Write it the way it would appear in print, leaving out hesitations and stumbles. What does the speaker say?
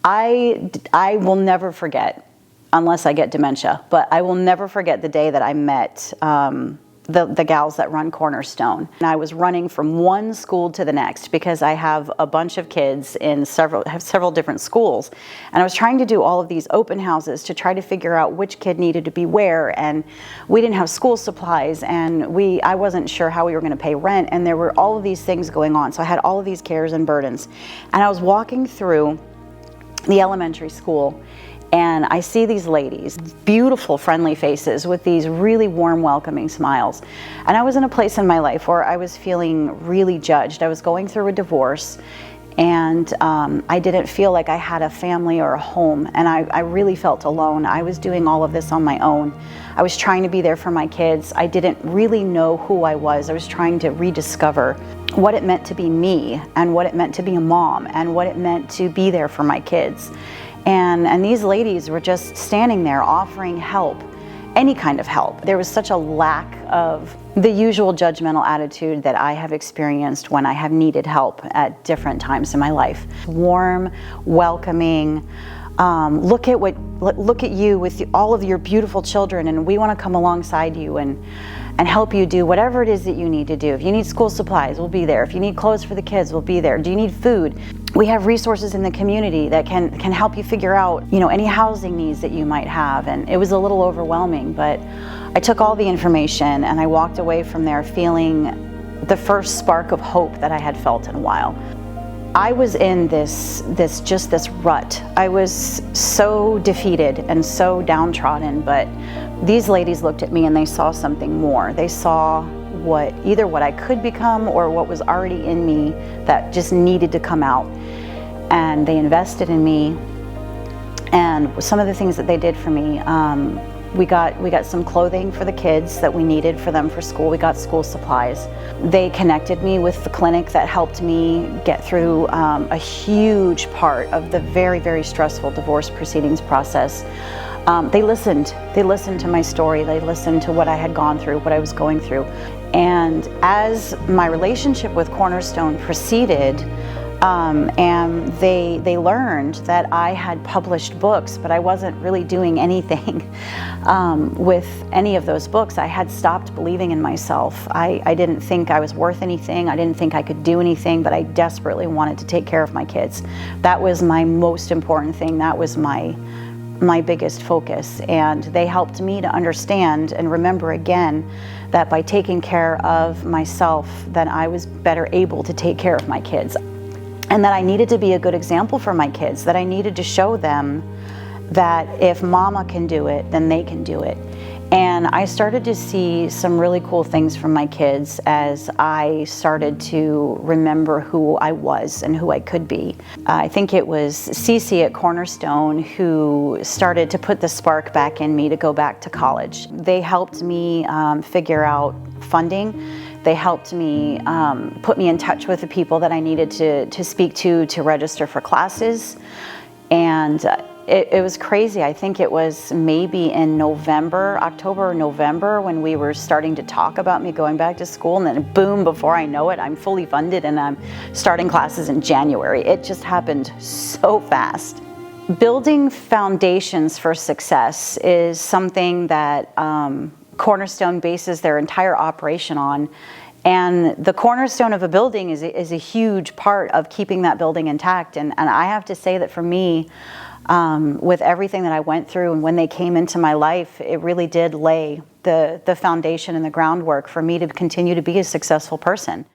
I will never forget, unless I get dementia, but I will never forget the day that I met the gals that run Cornerstone. And I was running from one school to the next because I have a bunch of kids in several different schools. And I was trying to do all of these open houses to try to figure out which kid needed to be where. And we didn't have school supplies, and I wasn't sure how we were going to pay rent. And there were all of these things going on. So I had all of these cares and burdens. And I was walking through the elementary school, and I see these ladies, beautiful, friendly faces with these really warm, welcoming smiles. And I was in a place in my life where I was feeling really judged. I was going through a divorce, and I didn't feel like I had a family or a home, and I really felt alone. I was doing all of this on my own. I was trying to be there for my kids. I didn't really know who I was. I was trying to rediscover what it meant to be me, and what it meant to be a mom, and what it meant to be there for my kids. And these ladies were just standing there offering help, any kind of help. There was such a lack of the usual judgmental attitude that I have experienced when I have needed help at different times in my life. Warm, welcoming, look at you with all of your beautiful children, and we want to come alongside you and help you do whatever it is that you need to do. If you need school supplies, we'll be there. If you need clothes for the kids, we'll be there. Do you need food? We have resources in the community that can help you figure out, any housing needs that you might have. And it was a little overwhelming, but I took all the information and I walked away from there feeling the first spark of hope that I had felt in a while. I was in this rut. I was so defeated and so downtrodden, but these ladies looked at me and they saw something more. They saw either what I could become or what was already in me that just needed to come out. And they invested in me. And some of the things that they did for me, we got some clothing for the kids that we needed for them for school. We got school supplies. They connected me with the clinic that helped me get through a huge part of the very, very stressful divorce proceedings process. They listened to my story. They listened to what I had gone through, what I was going through. And as my relationship with Cornerstone proceeded, and they learned that I had published books, but I wasn't really doing anything with any of those books. I had stopped believing in myself. I didn't think I was worth anything. I didn't think I could do anything, but I desperately wanted to take care of my kids. That was my most important thing. That was my biggest focus. And they helped me to understand and remember again that by taking care of myself, then I was better able to take care of my kids. And that I needed to be a good example for my kids, that I needed to show them that if mama can do it, then they can do it. And I started to see some really cool things from my kids as I started to remember who I was and who I could be. I think it was Cece at Cornerstone who started to put the spark back in me to go back to college. They helped me figure out funding. They helped me put me in touch with the people that I needed to speak to register for classes. And it was crazy. I think it was maybe in October or November, when we were starting to talk about me going back to school, and then boom, before I know it, I'm fully funded and I'm starting classes in January. It just happened so fast. Building foundations for success is something that Cornerstone bases their entire operation on. And the cornerstone of a building is a huge part of keeping that building intact. And I have to say that for me, with everything that I went through and when they came into my life, it really did lay the foundation and the groundwork for me to continue to be a successful person.